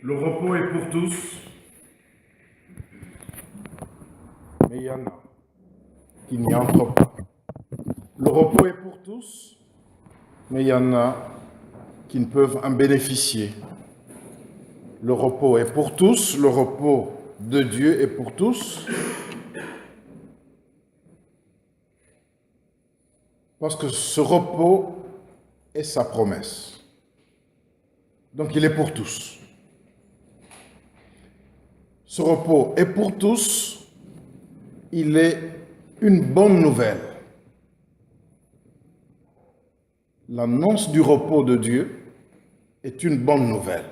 Le repos est pour tous, mais il y en a qui n'y entrent pas. Le repos est pour tous, mais il y en a qui ne peuvent en bénéficier. Le repos est pour tous, le repos de Dieu est pour tous, parce que ce repos est sa promesse. Donc il est pour tous. Ce repos est pour tous, il est une bonne nouvelle. L'annonce du repos de Dieu est une bonne nouvelle.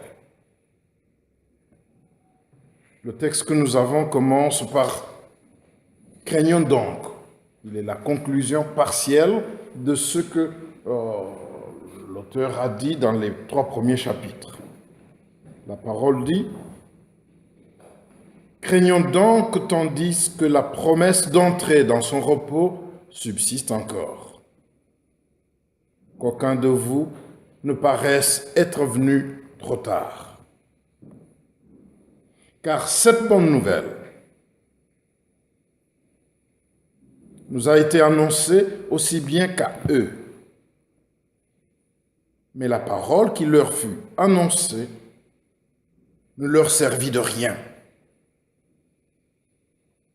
Le texte que nous avons commence par « Craignons donc ». Il est la conclusion partielle de ce que l'auteur a dit dans les 3 premiers chapitres. La parole dit « Craignons donc tandis que la promesse d'entrer dans son repos subsiste encore. Qu'aucun de vous ne paraisse être venu trop tard. Car cette bonne nouvelle nous a été annoncée aussi bien qu'à eux. Mais la parole qui leur fut annoncée ne leur servit de rien,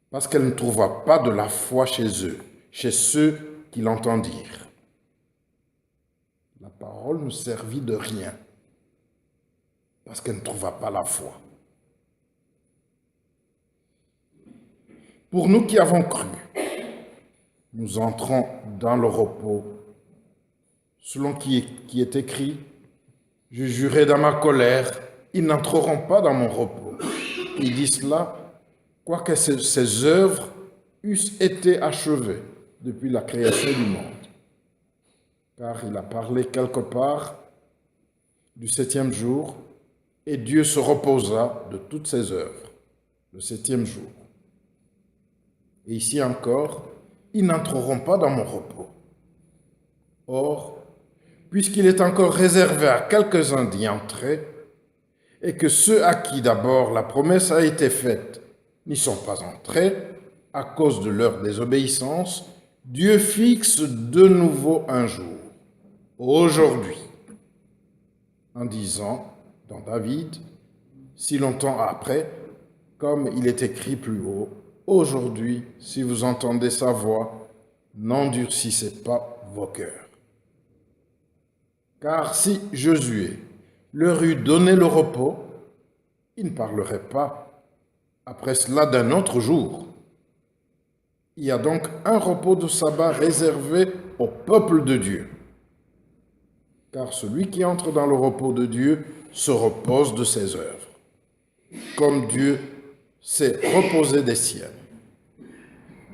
parce qu'elle ne trouva pas de la foi chez eux, chez ceux qui l'entendirent. La parole ne servit de rien, parce qu'elle ne trouva pas la foi. Pour nous qui avons cru, nous entrons dans le repos, selon qui est écrit « Je jurai dans ma colère, ils n'entreront pas dans mon repos. » Il dit cela, quoique ses œuvres eussent été achevées depuis la création du monde. Car il a parlé quelque part du 7e jour, et Dieu se reposa de toutes ses œuvres, le 7e jour. Et ici encore, ils n'entreront pas dans mon repos. Or, puisqu'il est encore réservé à quelques-uns d'y entrer, et que ceux à qui d'abord la promesse a été faite n'y sont pas entrés à cause de leur désobéissance, Dieu fixe de nouveau un jour, aujourd'hui, en disant dans David, si longtemps après, comme il est écrit plus haut, aujourd'hui, si vous entendez sa voix, n'endurcissez pas vos cœurs. Car si Josué leur eût donné le repos, il ne parlerait pas après cela d'un autre jour. Il y a donc un repos de sabbat réservé au peuple de Dieu. Car celui qui entre dans le repos de Dieu se repose de ses œuvres, comme Dieu s'est reposé des siennes.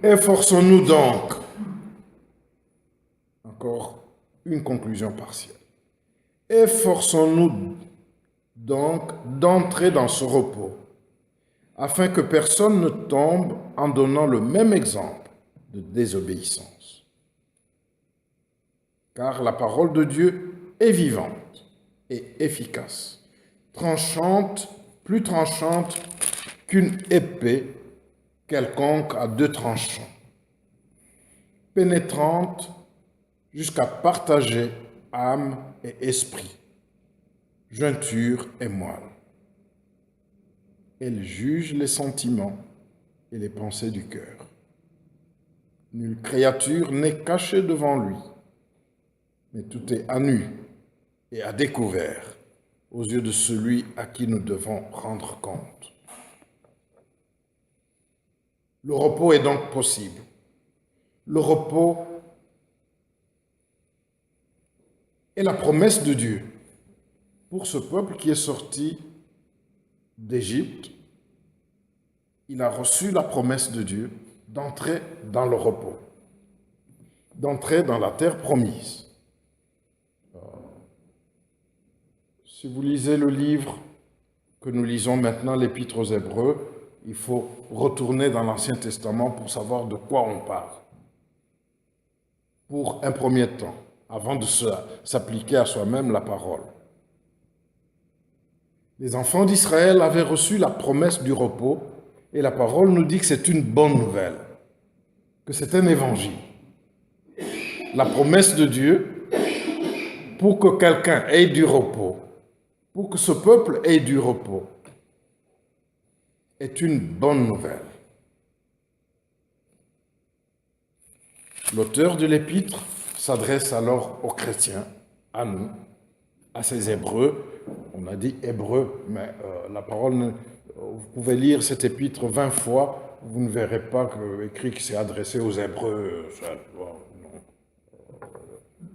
Efforçons-nous donc, encore une conclusion partielle, efforçons-nous donc d'entrer dans ce repos, afin que personne ne tombe en donnant le même exemple de désobéissance. Car la parole de Dieu est vivante et efficace, tranchante, plus tranchante qu'une épée quelconque à 2 tranchants, pénétrante jusqu'à partager âme et esprit, jointure et moelle. Elle juge les sentiments et les pensées du cœur. Nulle créature n'est cachée devant lui, mais tout est à nu et à découvert aux yeux de celui à qui nous devons rendre compte. Le repos est donc possible. Le repos est la promesse de Dieu pour ce peuple qui est sorti d'Égypte. Il a reçu la promesse de Dieu d'entrer dans le repos, d'entrer dans la terre promise. Si vous lisez le livre que nous lisons maintenant, l'Épître aux Hébreux, il faut retourner dans l'Ancien Testament pour savoir de quoi on parle. Pour un premier temps, avant de s'appliquer à soi-même la parole. Les enfants d'Israël avaient reçu la promesse du repos et la parole nous dit que c'est une bonne nouvelle, que c'est un évangile. La promesse de Dieu pour que quelqu'un ait du repos, pour que ce peuple ait du repos, est une bonne nouvelle. L'auteur de l'épître s'adresse alors aux chrétiens, à nous, à ces Hébreux. On a dit Hébreux, mais la parole, vous pouvez lire cet épître 20 fois, vous ne verrez pas écrit que c'est adressé aux Hébreux.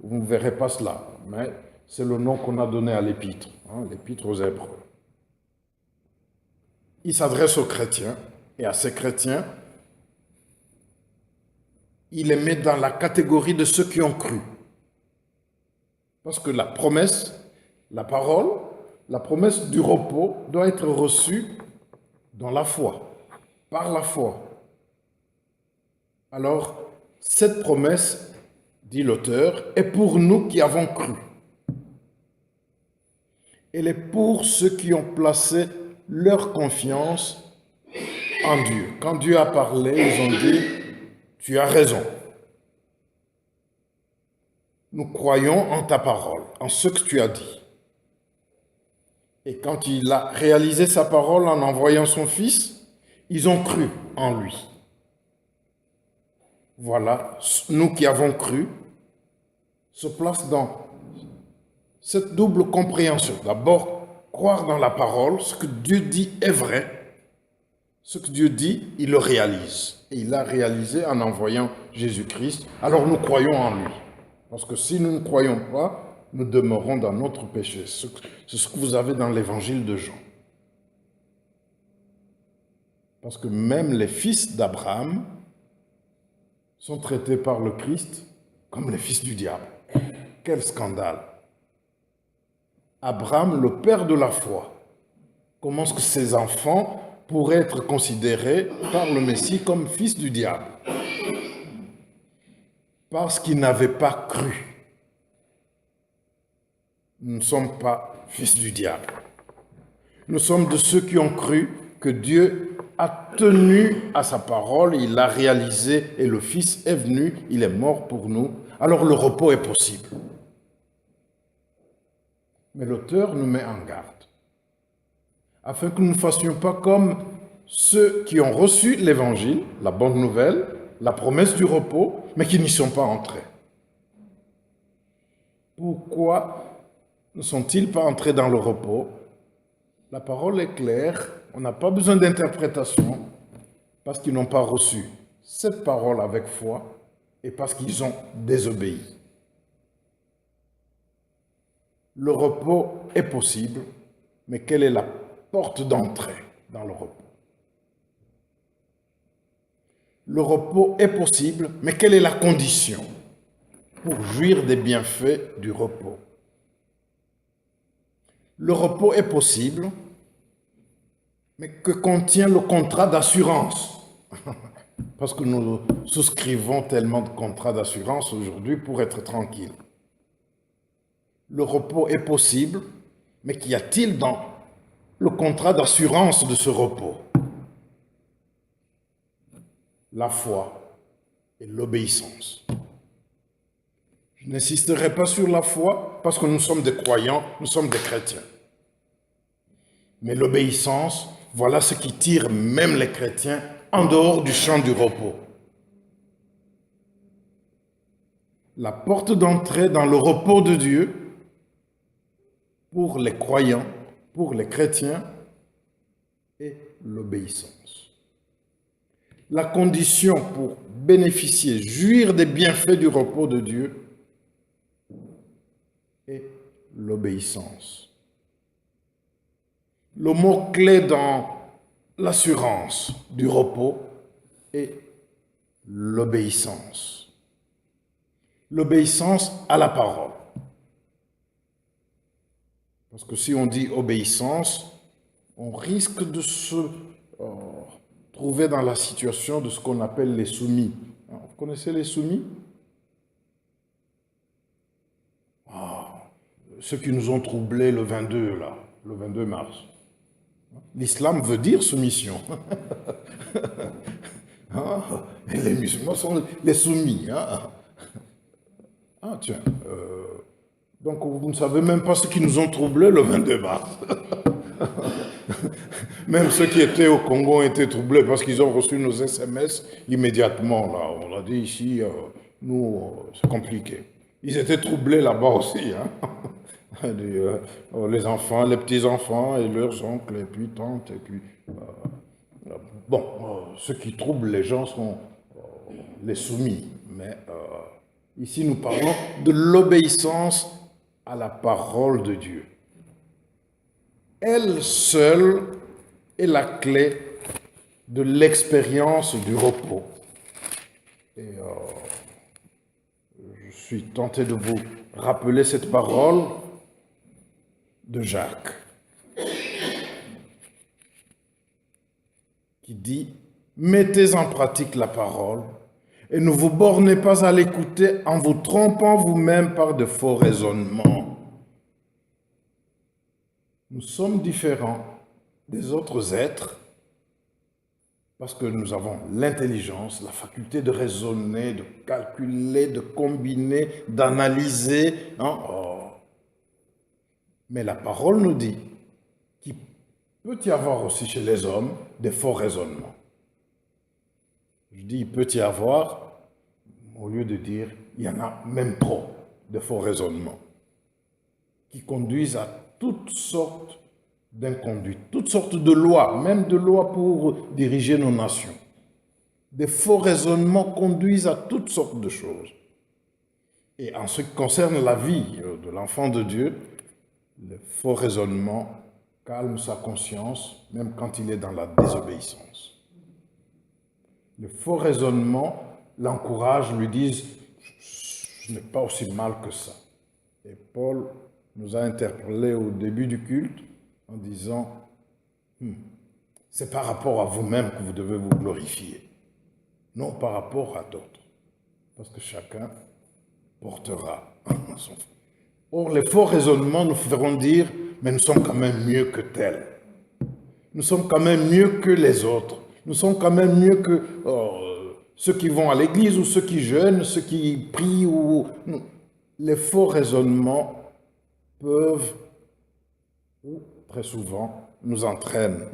Vous ne verrez pas cela, mais c'est le nom qu'on a donné à l'épître, l'épître aux Hébreux. Il s'adresse aux chrétiens, et à ces chrétiens, il les met dans la catégorie de ceux qui ont cru. Parce que la promesse, la parole, la promesse du repos doit être reçue dans la foi, par la foi. Alors, cette promesse, dit l'auteur, est pour nous qui avons cru. Elle est pour ceux qui ont placé leur confiance en Dieu. Quand Dieu a parlé, ils ont dit, tu as raison. Nous croyons en ta parole, en ce que tu as dit. Et quand il a réalisé sa parole en envoyant son Fils, ils ont cru en lui. Voilà, nous qui avons cru, se place dans cette double compréhension. D'abord, croire dans la parole, ce que Dieu dit est vrai. Ce que Dieu dit, il le réalise. Et il l'a réalisé en envoyant Jésus-Christ. Alors nous croyons en lui. Parce que si nous ne croyons pas, nous demeurons dans notre péché. C'est ce que vous avez dans l'évangile de Jean. Parce que même les fils d'Abraham sont traités par le Christ comme les fils du diable. Quel scandale! Abraham, le père de la foi, comment est-ce que ses enfants pourraient être considérés par le Messie comme fils du diable? Parce qu'ils n'avaient pas cru. Nous ne sommes pas fils du diable. Nous sommes de ceux qui ont cru que Dieu a tenu à sa parole, il l'a réalisé et le Fils est venu, il est mort pour nous. Alors le repos est possible. Mais l'auteur nous met en garde, afin que nous ne fassions pas comme ceux qui ont reçu l'évangile, la bonne nouvelle, la promesse du repos, mais qui n'y sont pas entrés. Pourquoi ne sont-ils pas entrés dans le repos? La parole est claire, on n'a pas besoin d'interprétation, parce qu'ils n'ont pas reçu cette parole avec foi et parce qu'ils ont désobéi. Le repos est possible, mais quelle est la porte d'entrée dans le repos? Le repos est possible, mais quelle est la condition pour jouir des bienfaits du repos? Le repos est possible, mais que contient le contrat d'assurance? Parce que nous souscrivons tellement de contrats d'assurance aujourd'hui pour être tranquilles. Le repos est possible, mais qu'y a-t-il dans le contrat d'assurance de ce repos? La foi et l'obéissance. Je n'insisterai pas sur la foi parce que nous sommes des croyants, nous sommes des chrétiens. Mais l'obéissance, voilà ce qui tire même les chrétiens en dehors du champ du repos. La porte d'entrée dans le repos de Dieu, pour les croyants, pour les chrétiens, est l'obéissance. La condition pour bénéficier, jouir des bienfaits du repos de Dieu est l'obéissance. Le mot-clé dans l'assurance du repos est l'obéissance. L'obéissance à la parole. Parce que si on dit obéissance, on risque de se trouver dans la situation de ce qu'on appelle les soumis. Vous connaissez les soumis? Ceux qui nous ont troublés le 22, là, le 22 mars. L'islam veut dire soumission. Hein? Et les musulmans sont les soumis. Hein? Ah tiens, donc vous ne savez même pas ce qui nous ont troublés le 22 mars. Même ceux qui étaient au Congo ont été troublés parce qu'ils ont reçu nos SMS immédiatement. Là, on l'a dit ici, nous, c'est compliqué. Ils étaient troublés là-bas aussi. Hein? Les enfants, les petits-enfants et leurs oncles et puis tantes. Et puis, bon, ceux qui troublent les gens sont les soumis. Mais ici, nous parlons de l'obéissance à la parole de Dieu. Elle seule est la clé de l'expérience du repos. Et je suis tenté de vous rappeler cette parole de Jacques, qui dit « Mettez en pratique la parole et ne vous bornez pas à l'écouter en vous trompant vous-même par de faux raisonnements. » Nous sommes différents des autres êtres parce que nous avons l'intelligence, la faculté de raisonner, de calculer, de combiner, d'analyser. Hein? Mais la parole nous dit qu'il peut y avoir aussi chez les hommes des faux raisonnements. Je dis il peut y avoir, au lieu de dire il y en a même trop de faux raisonnements qui conduisent à toutes sortes d'inconduites, toutes sortes de lois, même de lois pour diriger nos nations. Des faux raisonnements conduisent à toutes sortes de choses. Et en ce qui concerne la vie de l'enfant de Dieu, le faux raisonnement calme sa conscience, même quand il est dans la désobéissance. Le faux raisonnement l'encourage, lui disent « ce n'est pas aussi mal que ça ». Et Paul nous a interpellés au début du culte en disant « c'est par rapport à vous-même que vous devez vous glorifier, non par rapport à d'autres, parce que chacun portera son fruit. » Or, les faux raisonnements nous feront dire « mais nous sommes quand même mieux que tels, nous sommes quand même mieux que les autres, nous sommes quand même mieux que ceux qui vont à l'église ou ceux qui jeûnent, ceux qui prient. » ou Les faux raisonnements peuvent, ou très souvent, nous entraînent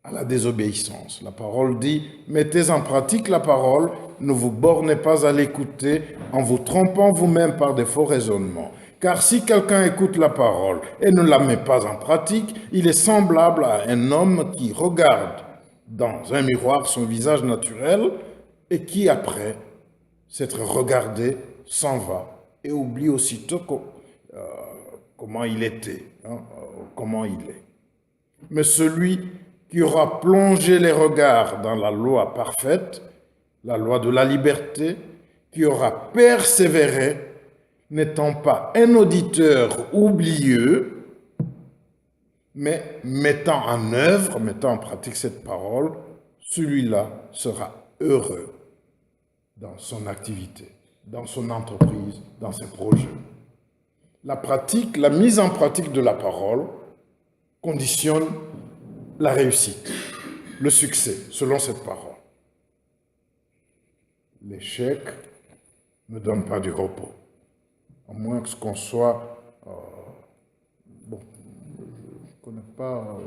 à la désobéissance. La parole dit « Mettez en pratique la parole, ne vous bornez pas à l'écouter en vous trompant vous-même par des faux raisonnements. Car si quelqu'un écoute la parole et ne la met pas en pratique, il est semblable à un homme qui regarde dans un miroir son visage naturel et qui, après s'être regardé, s'en va et oublie aussitôt comment il était, comment il est. Mais celui qui aura plongé les regards dans la loi parfaite, la loi de la liberté, qui aura persévéré, n'étant pas un auditeur oublieux, mais mettant en œuvre, mettant en pratique cette parole, celui-là sera heureux dans son activité, dans son entreprise, dans ses projets. La pratique, la mise en pratique de la parole conditionne la réussite, le succès, selon cette parole. L'échec ne donne pas du repos, à moins que ce qu'on soit... bon, je ne connais pas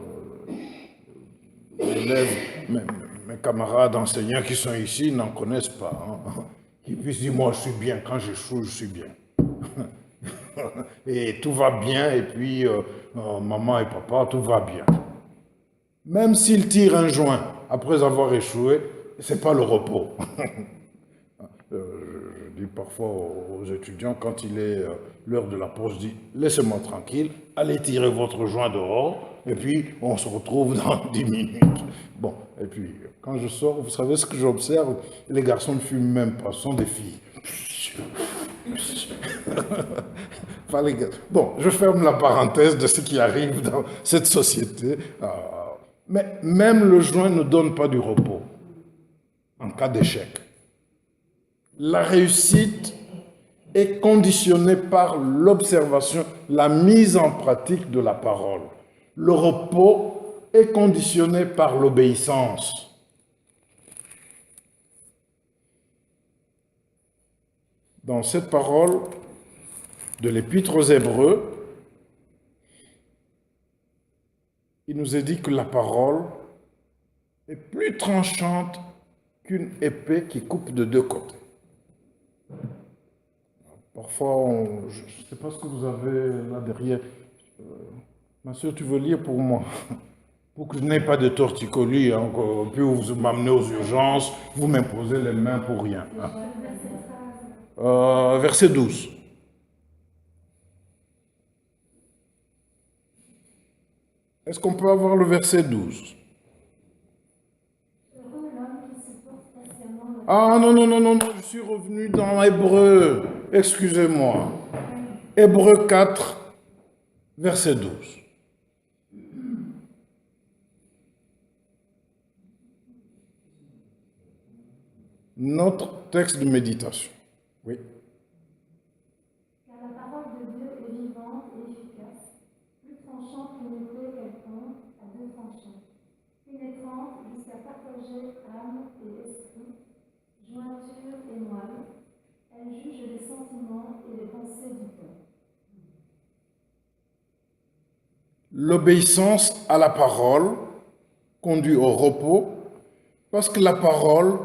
les élèves, mes camarades enseignants qui sont ici n'en connaissent pas. Qui puissent dire, moi je suis bien, quand j'échoue, je suis bien. Et tout va bien, et puis maman et papa, tout va bien. Même s'ils tirent un joint après avoir échoué, ce n'est pas le repos. Je dis parfois aux étudiants, quand il est l'heure de la pause, je dis « Laissez-moi tranquille, allez tirer votre joint dehors, et puis on se retrouve dans 10 minutes. » Bon, et puis quand je sors, vous savez ce que j'observe? Les garçons ne fument même pas, ce sont des filles. Bon, je ferme la parenthèse de ce qui arrive dans cette société. Mais même le joint ne donne pas du repos en cas d'échec. La réussite est conditionnée par l'observation, la mise en pratique de la parole. le repos est conditionné par l'obéissance. Dans cette parole de l'Épître aux Hébreux, il nous est dit que la parole est plus tranchante qu'une épée qui coupe de deux côtés. Parfois, je ne sais pas ce que vous avez là derrière. Ma soeur, tu veux lire pour moi? Pour que je n'ai pas de torticolis, hein, puis vous m'amenez aux urgences, vous m'imposez les mains pour rien. Hein. Verset 12. Est-ce qu'on peut avoir le verset 12? Ah non, je suis revenu dans Hébreu. Excusez-moi. Hébreu 4, verset 12. Notre texte de méditation. Oui. Car la parole de Dieu est vivante et efficace, plus tranchante qu'une épée quelconque à deux tranchants, pénétrante jusqu'à partager âme et esprit, jointure et moelle. Elle juge les sentiments et les pensées du cœur. L'obéissance à la parole conduit au repos parce que la parole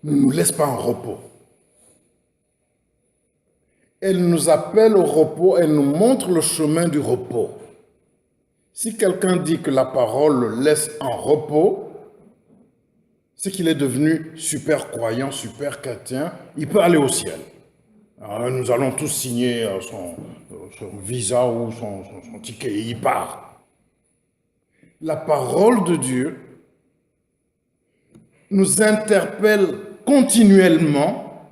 ne nous laisse pas en repos. Elle nous appelle au repos, elle nous montre le chemin du repos. Si quelqu'un dit que la parole le laisse en repos, c'est qu'il est devenu super croyant, super chrétien, il peut aller au ciel. Alors, nous allons tous signer son visa ou son ticket et il part. La parole de Dieu nous interpelle continuellement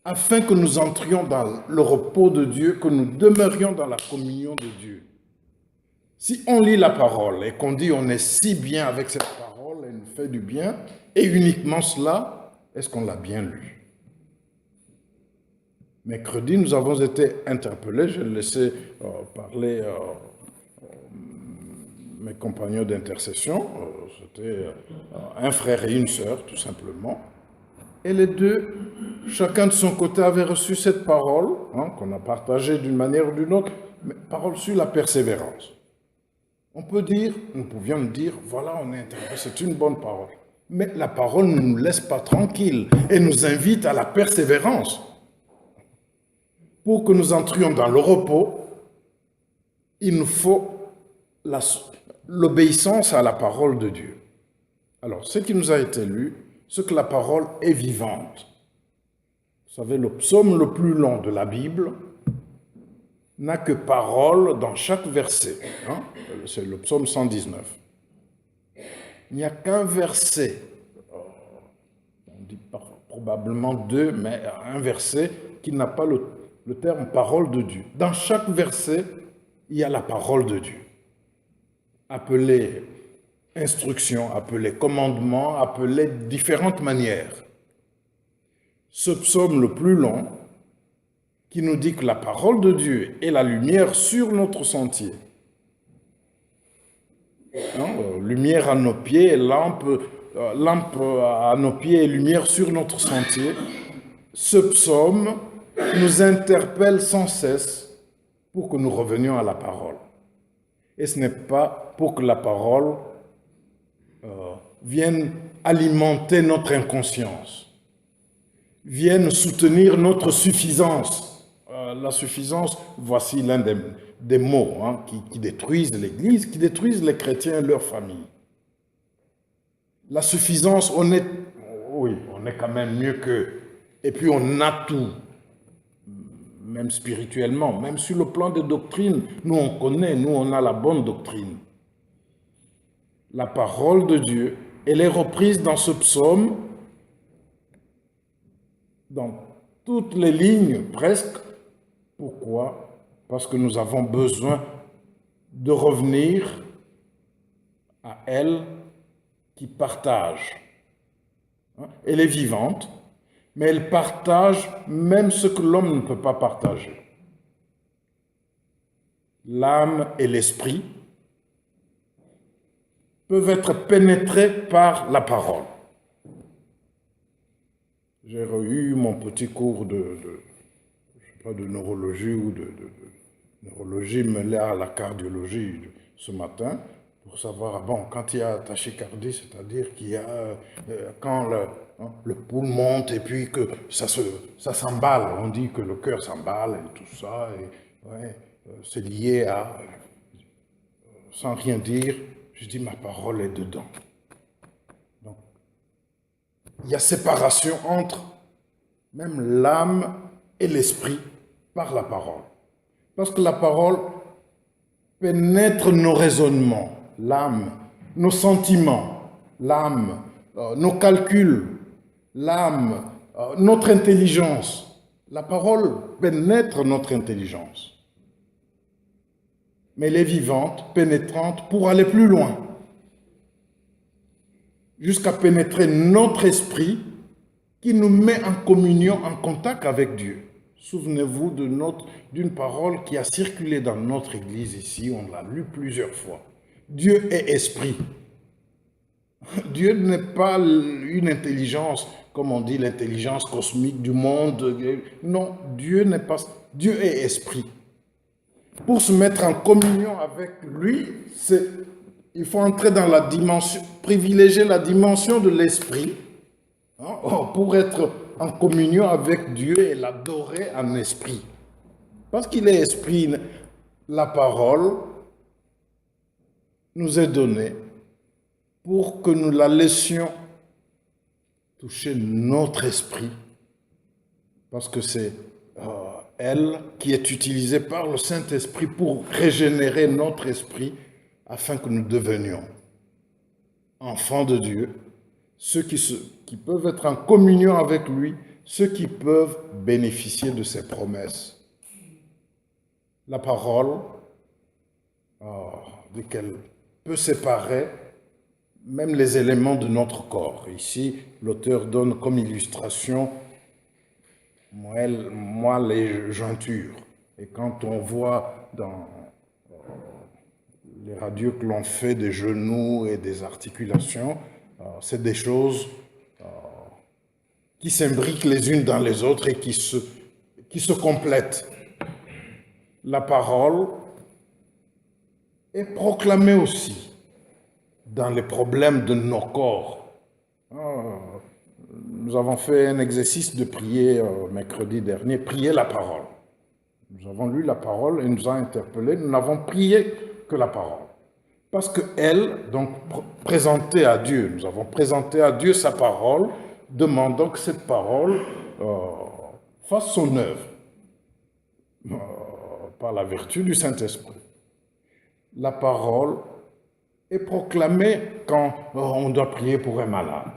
afin que nous entrions dans le repos de Dieu, que nous demeurions dans la communion de Dieu. Si on lit la parole et qu'on dit on est si bien avec cette parole, elle nous fait du bien, et uniquement cela, est-ce qu'on l'a bien lu? Mercredi, nous avons été interpellés, je laissais parler mes compagnons d'intercession, c'était un frère et une sœur, tout simplement. Et les deux, chacun de son côté, avait reçu cette parole, hein, qu'on a partagée d'une manière ou d'une autre, mais parole sur la persévérance. On peut dire, nous pouvions dire, voilà, on est interpellé, c'est une bonne parole. Mais la parole ne nous laisse pas tranquilles et nous invite à la persévérance. Pour que nous entrions dans le repos, il nous faut l'obéissance à la parole de Dieu. Alors, ce qui nous a été lu, c'est que la parole est vivante. Vous savez, le psaume le plus long de la Bible n'a que parole dans chaque verset. Hein? C'est le psaume 119. Il n'y a qu'un verset, on dit probablement deux, mais un verset qui n'a pas le terme parole de Dieu. Dans chaque verset, il y a la parole de Dieu. Appelée instruction, appelée commandement, appelée de différentes manières. Ce psaume le plus long, qui nous dit que la parole de Dieu est la lumière sur notre sentier. Lumière à nos pieds, lampe à nos pieds et lumière sur notre sentier. Ce psaume nous interpelle sans cesse pour que nous revenions à la parole. Et ce n'est pas pour que la parole vienne alimenter notre inconscience, vienne soutenir notre suffisance. La suffisance, voici l'un des mots qui détruisent l'Église, qui détruisent les chrétiens et leurs familles. La suffisance, on est quand même mieux qu'eux. Et puis on a tout, même spirituellement, même sur le plan des doctrines. Nous, on connaît, nous, on a la bonne doctrine. La parole de Dieu, elle est reprise dans ce psaume, dans toutes les lignes presque. Pourquoi? Parce que nous avons besoin de revenir à elle qui partage. Elle est vivante, mais elle partage même ce que l'homme ne peut pas partager. L'âme et l'esprit, peuvent être pénétrés par la parole. J'ai eu mon petit cours je sais pas, de neurologie ou de neurologie mêlée à la cardiologie ce matin pour savoir, bon, quand il y a tachycardie, c'est-à-dire qu'il y a, quand le pouls monte et puis que ça s'emballe, on dit que le cœur s'emballe et tout ça, et ouais, c'est lié à, sans rien dire, je dis ma parole est dedans. Donc, il y a séparation entre même l'âme et l'esprit par la parole. Parce que la parole pénètre nos raisonnements, l'âme, nos sentiments, l'âme, nos calculs, l'âme, notre intelligence. La parole pénètre notre intelligence. Mais elle est vivante, pénétrante pour aller plus loin, jusqu'à pénétrer notre esprit qui nous met en communion, en contact avec Dieu. Souvenez-vous d'une parole qui a circulé dans notre église ici, on l'a lu plusieurs fois. Dieu est esprit. Dieu n'est pas une intelligence, comme on dit, l'intelligence cosmique du monde. Non, Dieu n'est pas. Dieu est esprit. Pour se mettre en communion avec lui, il faut entrer dans la dimension, privilégier la dimension de l'esprit, hein, pour être en communion avec Dieu et l'adorer en esprit. Parce qu'il est esprit, la parole nous est donnée pour que nous la laissions toucher notre esprit, parce que c'est elle qui est utilisée par le Saint-Esprit pour régénérer notre esprit afin que nous devenions enfants de Dieu, ceux qui peuvent être en communion avec lui, ceux qui peuvent bénéficier de ses promesses. La parole, qu'elle peut séparer même les éléments de notre corps. Ici, l'auteur donne comme illustration, moi, les jointures. Et quand on voit dans les radios que l'on fait des genoux et des articulations, c'est des choses qui s'imbriquent les unes dans les autres et qui se complètent. La parole est proclamée aussi dans les problèmes de nos corps. Nous avons fait un exercice de prier mercredi dernier, prier la parole. Nous avons lu la parole et nous a interpellés. Nous n'avons prié que la parole. Parce qu'elle, donc, présentée à Dieu, nous avons présenté à Dieu sa parole, demandant que cette parole fasse son œuvre par la vertu du Saint-Esprit. La parole est proclamée quand on doit prier pour un malade.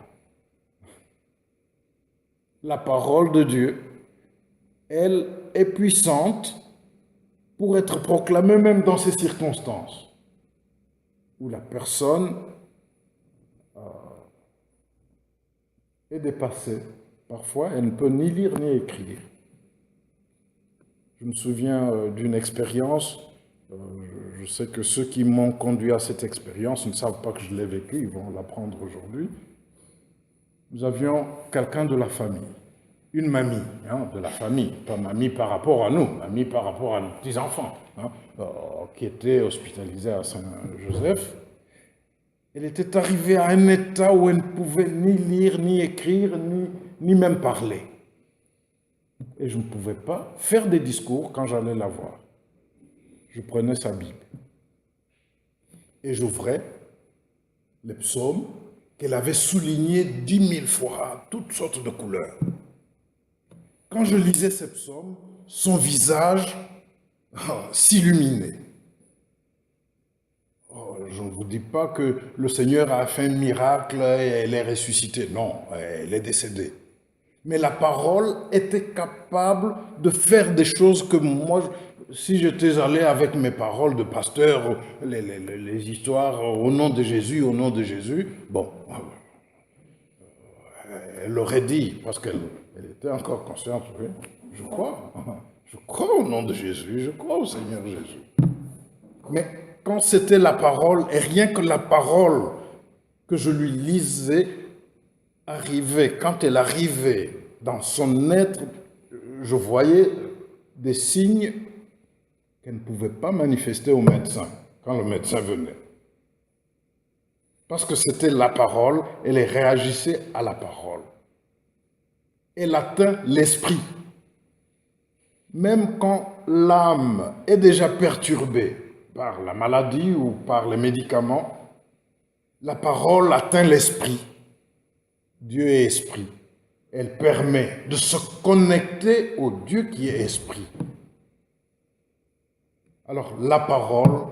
La parole de Dieu, elle est puissante pour être proclamée même dans ces circonstances où la personne est dépassée. Parfois, elle ne peut ni lire ni écrire. Je me souviens d'une expérience, je sais que ceux qui m'ont conduit à cette expérience ne savent pas que je l'ai vécue, ils vont l'apprendre aujourd'hui. Nous avions quelqu'un de la famille, une mamie de la famille, pas mamie par rapport à nous, mamie par rapport à nos petits-enfants, qui était hospitalisée à Saint-Joseph. Elle était arrivée à un état où elle ne pouvait ni lire, ni écrire, ni même parler. Et je ne pouvais pas faire des discours quand j'allais la voir. Je prenais sa Bible et j'ouvrais les psaumes qu'elle avait soulignés 10 000 fois, toutes sortes de couleurs. Quand je lisais ces psaumes, son visage s'illuminait. Je ne vous dis pas que le Seigneur a fait un miracle et elle est ressuscitée. Non, elle est décédée. Mais la parole était capable de faire des choses que moi, si j'étais allé avec mes paroles de pasteur, les histoires au nom de Jésus, bon, elle aurait dit, parce qu'elle était encore consciente, oui, je crois au nom de Jésus, je crois au Seigneur Jésus. Mais quand c'était la parole, et rien que la parole que je lui lisais arrivait, quand elle arrivait dans son être, je voyais des signes qu'elle ne pouvait pas manifester au médecin, quand le médecin venait. Parce que c'était la parole, elle réagissait à la parole. Elle atteint l'esprit. Même quand l'âme est déjà perturbée par la maladie ou par les médicaments, la parole atteint l'esprit. Dieu est esprit. Elle permet de se connecter au Dieu qui est esprit. Alors, la parole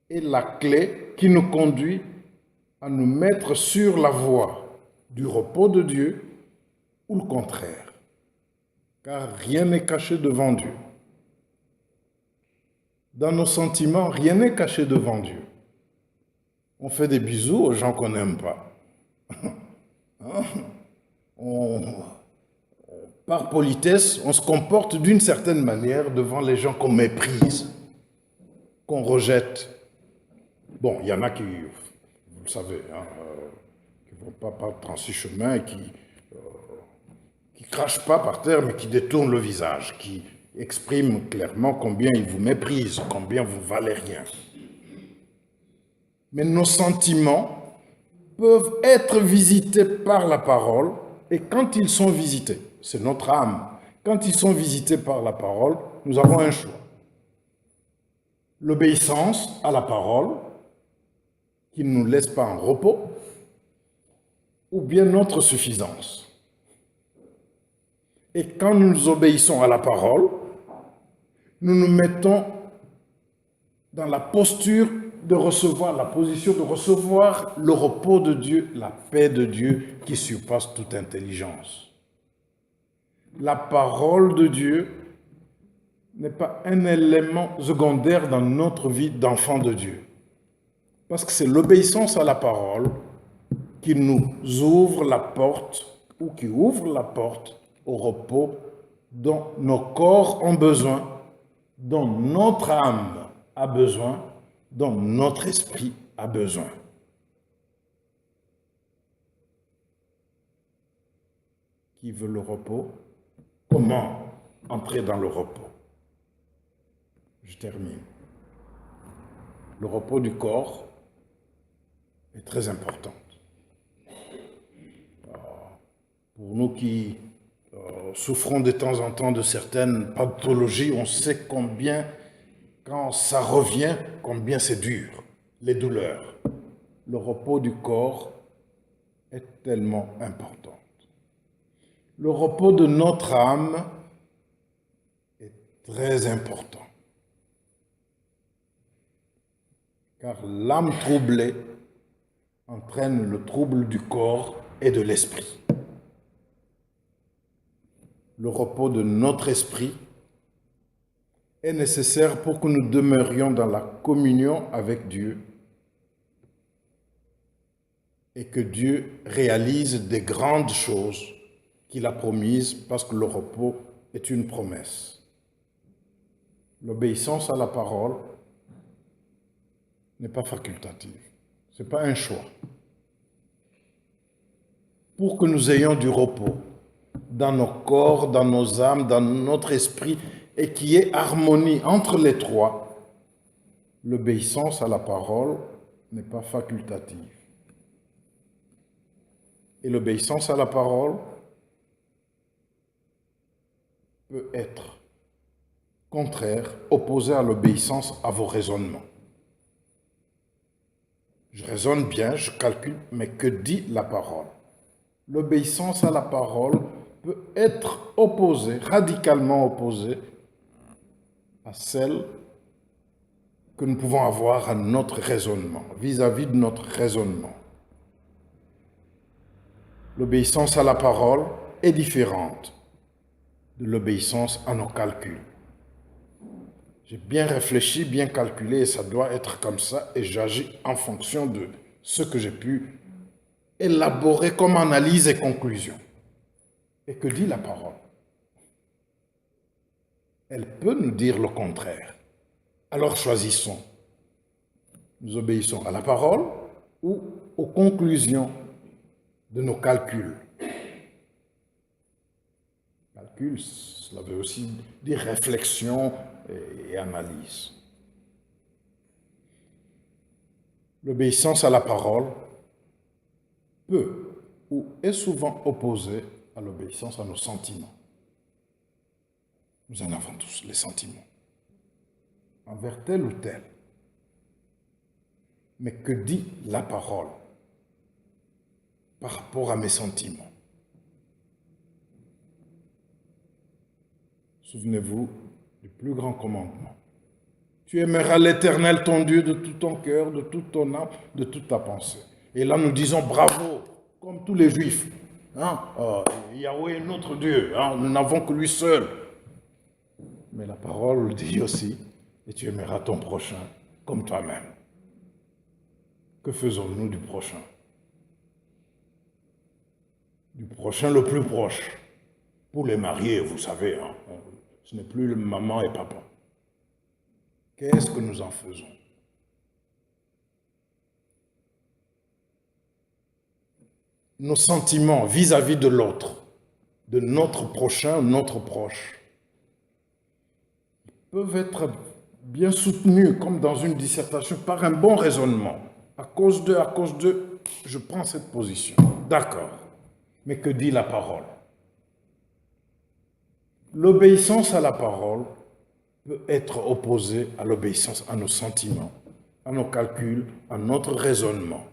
est la clé qui nous conduit à nous mettre sur la voie du repos de Dieu ou le contraire. Car rien n'est caché devant Dieu. Dans nos sentiments, rien n'est caché devant Dieu. On fait des bisous aux gens qu'on n'aime pas. Par politesse, on se comporte d'une certaine manière devant les gens qu'on méprise, qu'on rejette. Bon, il y en a qui, vous le savez, qui ne vont pas par 36 chemins et qui ne crachent pas par terre, mais qui détournent le visage, qui expriment clairement combien ils vous méprisent, combien vous valez rien. Mais nos sentiments peuvent être visités par la parole, et quand ils sont visités, c'est notre âme, quand ils sont visités par la parole, nous avons un choix. L'obéissance à la parole, qui ne nous laisse pas en repos, ou bien notre suffisance. Et quand nous obéissons à la parole, nous nous mettons dans la posture de recevoir, la position de recevoir le repos de Dieu, la paix de Dieu qui surpasse toute intelligence. La parole de Dieu n'est pas un élément secondaire dans notre vie d'enfant de Dieu. Parce que c'est l'obéissance à la parole qui nous ouvre la porte, ou qui ouvre la porte au repos dont nos corps ont besoin, dont notre âme a besoin, dont notre esprit a besoin. Qui veut le repos? Comment entrer dans le repos? Je termine. Le repos du corps est très important. Pour nous qui souffrons de temps en temps de certaines pathologies, on sait combien, quand ça revient, combien c'est dur, les douleurs. Le repos du corps est tellement important. Le repos de notre âme est très important. Car l'âme troublée entraîne le trouble du corps et de l'esprit. Le repos de notre esprit est nécessaire pour que nous demeurions dans la communion avec Dieu et que Dieu réalise des grandes choses qu'il a promises, parce que le repos est une promesse. L'obéissance à la parole n'est pas facultative, ce n'est pas un choix. Pour que nous ayons du repos dans nos corps, dans nos âmes, dans notre esprit, et qu'il y ait harmonie entre les trois, l'obéissance à la parole n'est pas facultative. Et l'obéissance à la parole peut être contraire, opposée à l'obéissance à vos raisonnements. Je raisonne bien, je calcule, mais que dit la parole? L'obéissance à la parole peut être opposée, radicalement opposée à celle que nous pouvons avoir à notre raisonnement, vis-à-vis de notre raisonnement. L'obéissance à la parole est différente de l'obéissance à nos calculs. J'ai bien réfléchi, bien calculé, et ça doit être comme ça, et j'agis en fonction de ce que j'ai pu élaborer comme analyse et conclusion. Et que dit la parole? Elle peut nous dire le contraire. Alors choisissons. Nous obéissons à la parole ou aux conclusions de nos calculs. Calcul, cela veut aussi dire réflexion et analyse. L'obéissance à la parole peut ou est souvent opposée à l'obéissance à nos sentiments. Nous en avons tous, les sentiments, envers tel ou tel. Mais que dit la parole par rapport à mes sentiments? Souvenez-vous du plus grand commandement. Tu aimeras l'Éternel ton Dieu de tout ton cœur, de toute ton âme, de toute ta pensée. Et là, nous disons bravo, comme tous les Juifs. Yahweh est notre Dieu, nous n'avons que lui seul. Mais la parole dit aussi, et tu aimeras ton prochain comme toi-même. Que faisons-nous du prochain? Du prochain le plus proche. Pour les mariés, vous savez, ce n'est plus maman et papa. Qu'est-ce que nous en faisons? Nos sentiments vis-à-vis de l'autre, de notre prochain, notre proche, peuvent être bien soutenus, comme dans une dissertation, par un bon raisonnement. À cause d'eux, je prends cette position. D'accord. Mais que dit la parole? L'obéissance à la parole peut être opposée à l'obéissance à nos sentiments, à nos calculs, à notre raisonnement.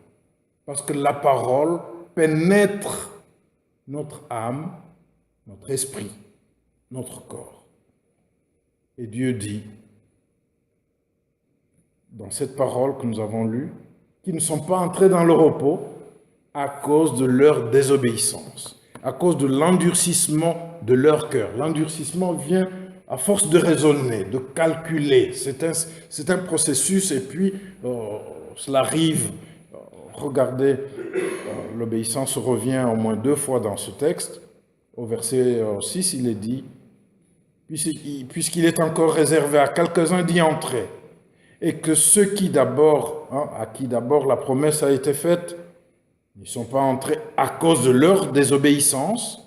Parce que la parole pénètre notre âme, notre esprit, notre corps. Et Dieu dit, dans cette parole que nous avons lue, qu'ils ne sont pas entrés dans le repos à cause de leur désobéissance, à cause de l'endurcissement de leur cœur. L'endurcissement vient à force de raisonner, de calculer. C'est un processus et puis cela arrive. Regardez, l'obéissance revient au moins 2 fois dans ce texte. Au verset 6, il est dit, puisqu'il est encore réservé à quelques-uns d'y entrer, et que ceux qui d'abord, à qui d'abord la promesse a été faite, n'y sont pas entrés à cause de leur désobéissance,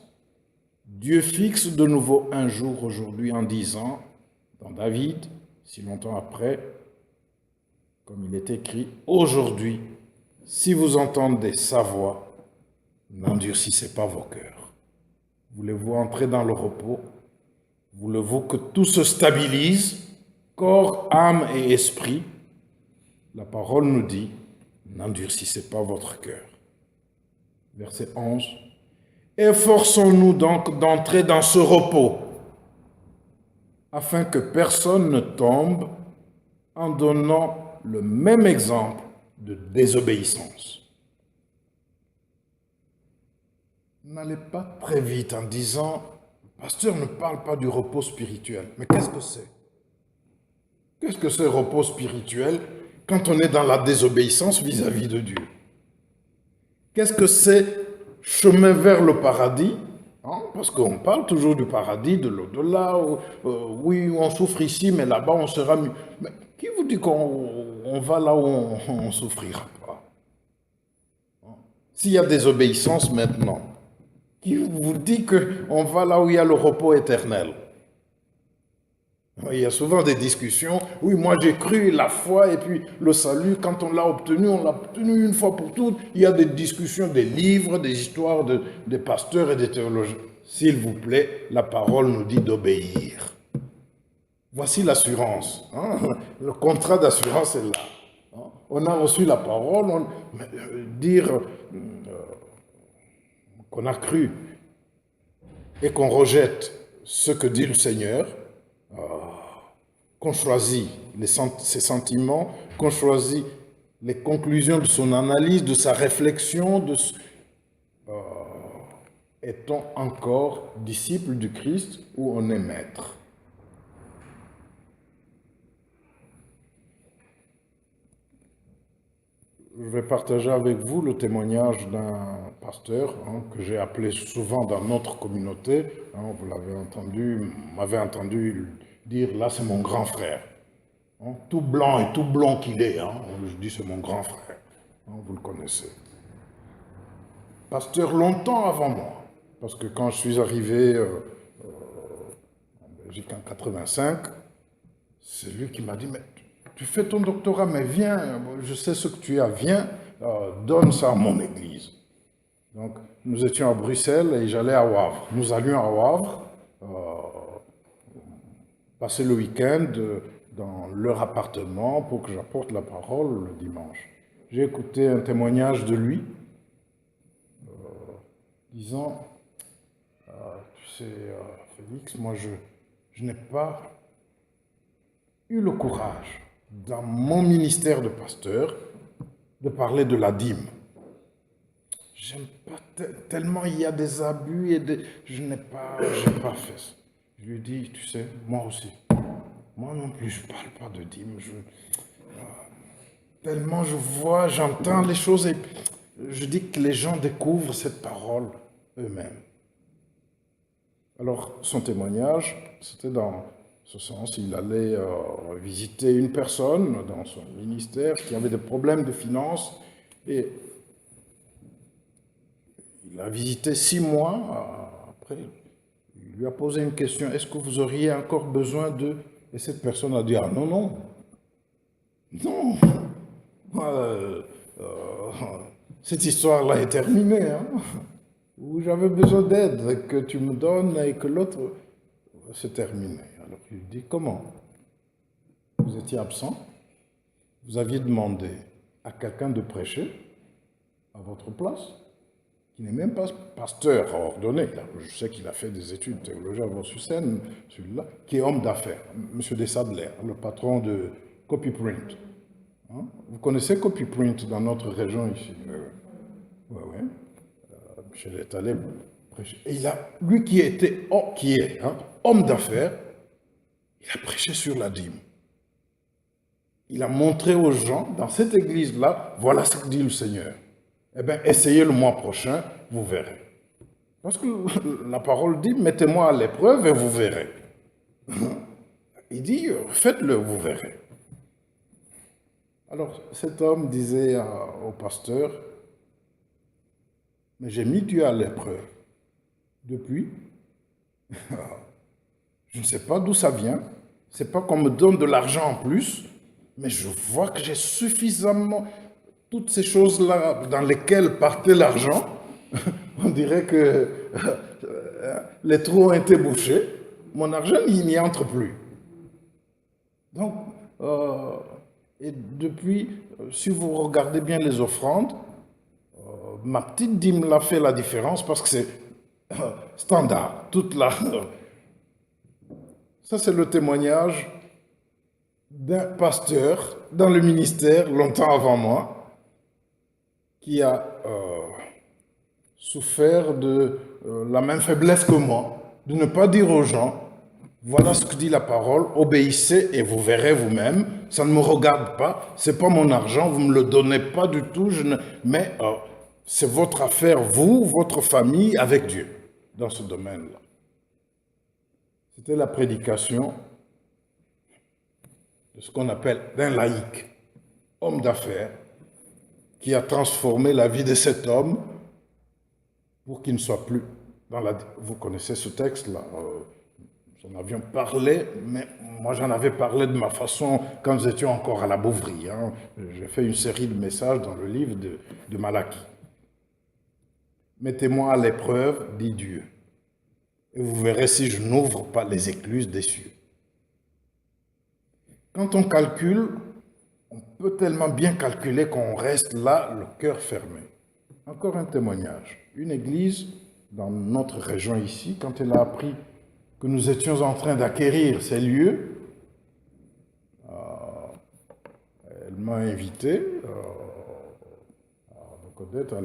Dieu fixe de nouveau un jour aujourd'hui en disant, dans David, si longtemps après, comme il est écrit, aujourd'hui, si vous entendez sa voix, n'endurcissez pas vos cœurs. Voulez-vous entrer dans le repos? Voulez-vous que tout se stabilise, corps, âme et esprit? La parole nous dit, n'endurcissez pas votre cœur. Verset 11. Efforçons-nous donc d'entrer dans ce repos, afin que personne ne tombe en donnant le même exemple de désobéissance. N'allez pas très vite en disant, le pasteur ne parle pas du repos spirituel. Mais qu'est-ce que c'est? Qu'est-ce que c'est repos spirituel quand on est dans la désobéissance vis-à-vis de Dieu? Qu'est-ce que c'est chemin vers le paradis? Parce qu'on parle toujours du paradis, de l'au-delà. Oui, on souffre ici, mais là-bas, on sera mieux. Mais qui vous dit qu'on va là où on ne souffrira pas? S'il y a désobéissance maintenant, qui vous dit qu'on va là où il y a le repos éternel? Il y a souvent des discussions. Oui, moi j'ai cru la foi et puis le salut, quand on l'a obtenu une fois pour toutes. Il y a des discussions, des livres, des histoires des pasteurs et des théologiens. S'il vous plaît, la parole nous dit d'obéir. Voici l'assurance. Le contrat d'assurance est là. On a reçu la parole, dire qu'on a cru et qu'on rejette ce que dit le Seigneur, qu'on choisit ses sentiments, qu'on choisit les conclusions de son analyse, de sa réflexion, est-on encore disciple du Christ ou on est maître? Je vais partager avec vous le témoignage d'un pasteur que j'ai appelé souvent dans notre communauté. Vous l'avez entendu, m'avez entendu dire, là c'est mon grand frère. hein, tout blanc et tout blond qu'il est. Hein, je dis c'est mon grand frère, hein, vous le connaissez. Pasteur longtemps avant moi, parce que quand je suis arrivé en Belgique en 85, c'est lui qui m'a dit, mais tu fais ton doctorat, mais viens, je sais ce que tu as, viens, donne ça à mon église. Donc, nous étions à Bruxelles et j'allais à Wavre. Nous allions à Wavre, passer le week-end dans leur appartement pour que j'apporte la parole le dimanche. J'ai écouté un témoignage de lui, disant, tu sais, Félix, moi je n'ai pas eu le courage, dans mon ministère de pasteur, de parler de la dîme. J'aime pas tellement il y a des abus et je n'ai pas fait ça. Je lui ai dit, tu sais, moi aussi. Moi non plus, je ne parle pas de dîme. Tellement je vois, j'entends les choses et je dis que les gens découvrent cette parole eux-mêmes. Alors, son témoignage, c'était dans ce sens. Il allait visiter une personne dans son ministère qui avait des problèmes de finances et il a visité 6 mois après. Il lui a posé une question, est-ce que vous auriez encore besoin de... Et cette personne a dit, ah non, non, non, cette histoire-là est terminée, hein, où j'avais besoin d'aide, que tu me donnes et que l'autre, c'est terminé. Alors il dit, comment? Vous étiez absent, vous aviez demandé à quelqu'un de prêcher à votre place, qui n'est même pas pasteur ordonné. Là, je sais qu'il a fait des études théologiques à Vossusen, celui-là, qui est homme d'affaires, M. Desadler, le patron de Copyprint. Hein? Vous connaissez Copyprint dans notre région ici? Oui, oui. Michel est allé prêcher. Et lui qui est homme d'affaires, il a prêché sur la dîme. Il a montré aux gens, dans cette église-là, voilà ce que dit le Seigneur. Eh bien, essayez le mois prochain, vous verrez. Parce que la parole dit, mettez-moi à l'épreuve et vous verrez. Il dit, faites-le, vous verrez. Alors, cet homme disait au pasteur, mais j'ai mis Dieu à l'épreuve. Depuis, je ne sais pas d'où ça vient. C'est pas qu'on me donne de l'argent en plus, mais je vois que j'ai suffisamment... Toutes ces choses-là dans lesquelles partait l'argent, on dirait que les trous ont été bouchés. Mon argent, il n'y entre plus. Donc, et depuis, si vous regardez bien les offrandes, ma petite dîme l'a fait la différence parce que c'est standard. Ça, c'est le témoignage d'un pasteur dans le ministère, longtemps avant moi, qui a souffert de la même faiblesse que moi, de ne pas dire aux gens, voilà ce que dit la parole, obéissez et vous verrez vous-même, ça ne me regarde pas, c'est pas mon argent, vous ne me le donnez pas du tout, mais c'est votre affaire, vous, votre famille, avec Dieu, dans ce domaine-là. C'était la prédication de ce qu'on appelle d'un laïc, homme d'affaires, qui a transformé la vie de cet homme pour qu'il ne soit plus dans la... Vous connaissez ce texte-là, nous en avions parlé, mais moi j'en avais parlé de ma façon quand nous étions encore à la Bouverie. Hein. J'ai fait une série de messages dans le livre de Malachie. Mettez-moi à l'épreuve, dit Dieu, et vous verrez si je n'ouvre pas les écluses des cieux. Quand on calcule, on peut tellement bien calculer qu'on reste là, le cœur fermé. Encore un témoignage. Une église dans notre région ici, quand elle a appris que nous étions en train d'acquérir ces lieux, elle m'a invité à connaître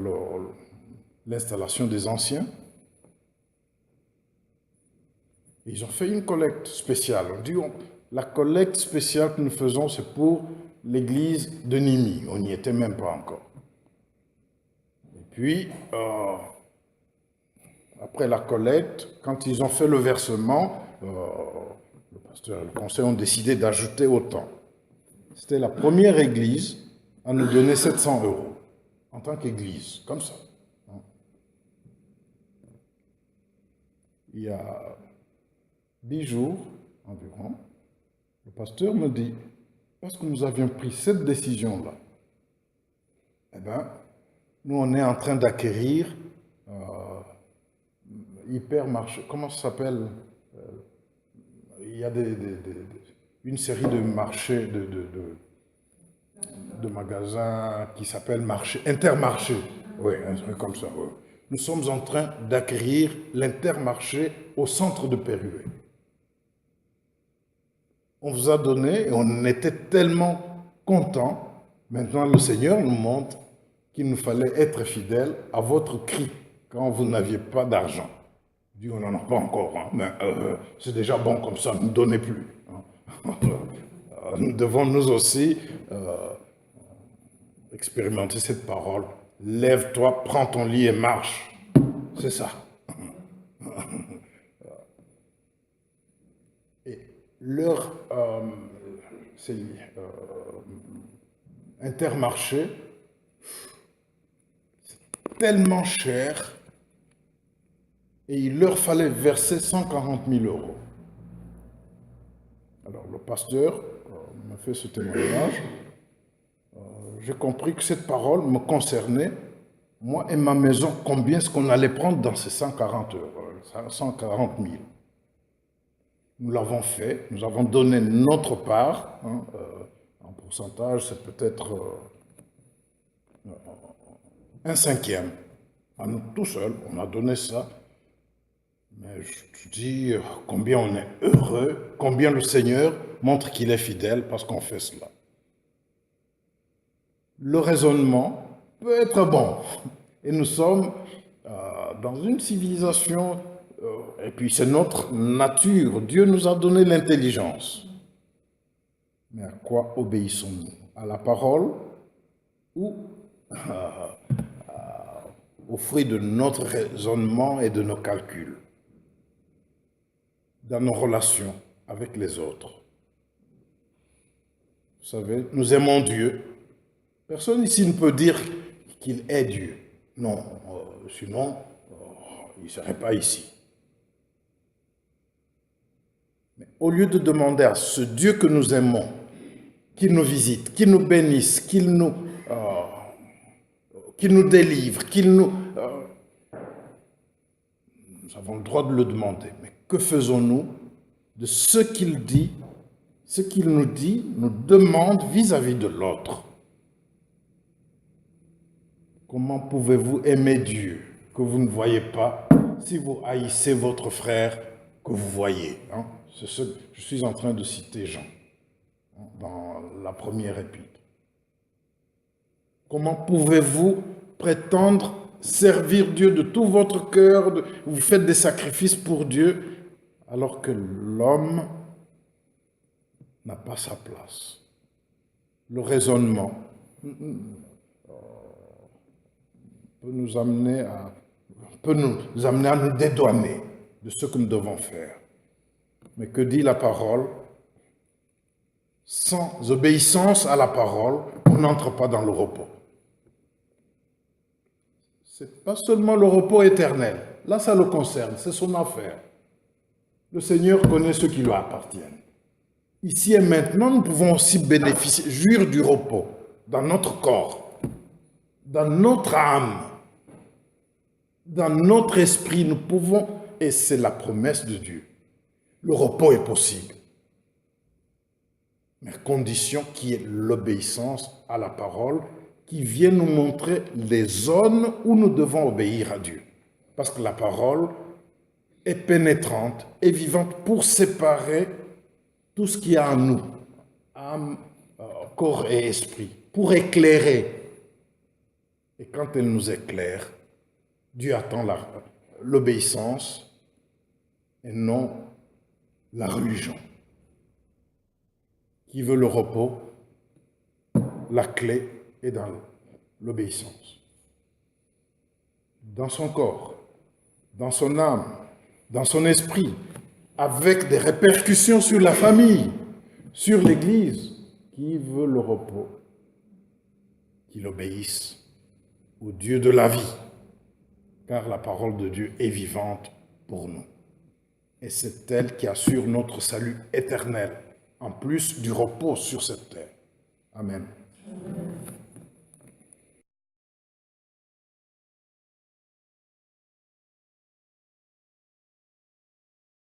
l'installation des anciens. Ils ont fait une collecte spéciale. On dit, la collecte spéciale que nous faisons, c'est pour l'église de Nimi. On n'y était même pas encore. Et puis, après la collecte, quand ils ont fait le versement, le pasteur et le conseil ont décidé d'ajouter autant. C'était la première église à nous donner 700 € en tant qu'église, comme ça. Il y a 10 jours environ, le pasteur me dit, parce que nous avions pris cette décision-là, eh bien, nous on est en train d'acquérir hypermarché, comment ça s'appelle? Il y a une série de marchés, de magasins qui s'appellent marché, Intermarché. Oui, un truc comme ça. Oui. Nous sommes en train d'acquérir l'Intermarché au centre de Pérué. On vous a donné et on était tellement contents. Maintenant, le Seigneur nous montre qu'il nous fallait être fidèles à votre cri quand vous n'aviez pas d'argent. Dit, on n'en a pas encore, hein, mais c'est déjà bon comme ça, ne donnez plus. Hein. Nous devons nous aussi expérimenter cette parole. Lève-toi, prends ton lit et marche. C'est ça. Et leur Intermarché, c'est tellement cher, et il leur fallait verser 140 000 €. Alors le pasteur m'a fait ce témoignage. J'ai compris que cette parole me concernait, moi et ma maison, combien est-ce qu'on allait prendre dans ces 140 000. Nous l'avons fait, nous avons donné notre part, hein, en pourcentage, c'est peut-être un cinquième. À nous tout seuls, on a donné ça. Mais je te dis combien on est heureux, combien le Seigneur montre qu'il est fidèle parce qu'on fait cela. Le raisonnement peut être bon. Et nous sommes dans une civilisation, et puis c'est notre nature. Dieu nous a donné l'intelligence. Mais à quoi obéissons-nous? À la parole ou au fruit de notre raisonnement et de nos calculs dans nos relations avec les autres? Vous savez, nous aimons Dieu. Personne ici ne peut dire qu'il est Dieu. Non, sinon, il ne serait pas ici. Mais au lieu de demander à ce Dieu que nous aimons, qu'il nous visite, qu'il nous bénisse, qu'il nous délivre, nous avons le droit de le demander. Mais que faisons-nous de ce qu'il dit, ce qu'il nous dit, nous demande vis-à-vis de l'autre? Comment pouvez-vous aimer Dieu que vous ne voyez pas si vous haïssez votre frère que vous voyez, hein? C'est ce que je suis en train de citer Jean, hein, dans la première épître. Comment pouvez-vous prétendre servir Dieu de tout votre cœur, vous faites des sacrifices pour Dieu, alors que l'homme n'a pas sa place? Le raisonnement peut nous amener à nous dédouaner de ce que nous devons faire. Mais que dit la parole? Sans obéissance à la parole, on n'entre pas dans le repos. Ce n'est pas seulement le repos éternel. Là, ça le concerne, c'est son affaire. Le Seigneur connaît ceux qui lui appartiennent. Ici et maintenant, nous pouvons aussi bénéficier, jouir du repos dans notre corps, dans notre âme, dans notre esprit. Nous pouvons, et c'est la promesse de Dieu, le repos est possible. Mais condition qui est l'obéissance à la parole, qui vient nous montrer les zones où nous devons obéir à Dieu. Parce que la parole est pénétrante et vivante pour séparer tout ce qu'il y a en nous, âme, corps et esprit, pour éclairer. Et quand elle nous éclaire, Dieu attend l'obéissance et non la religion. Qui veut le repos, la clé est dans l'obéissance. Dans son corps, dans son âme, dans son esprit, avec des répercussions sur la famille, sur l'Église, Qui veut le repos? Qu'il obéisse au Dieu de la vie, car la parole de Dieu est vivante pour nous. Et c'est elle qui assure notre salut éternel, en plus du repos sur cette terre. Amen.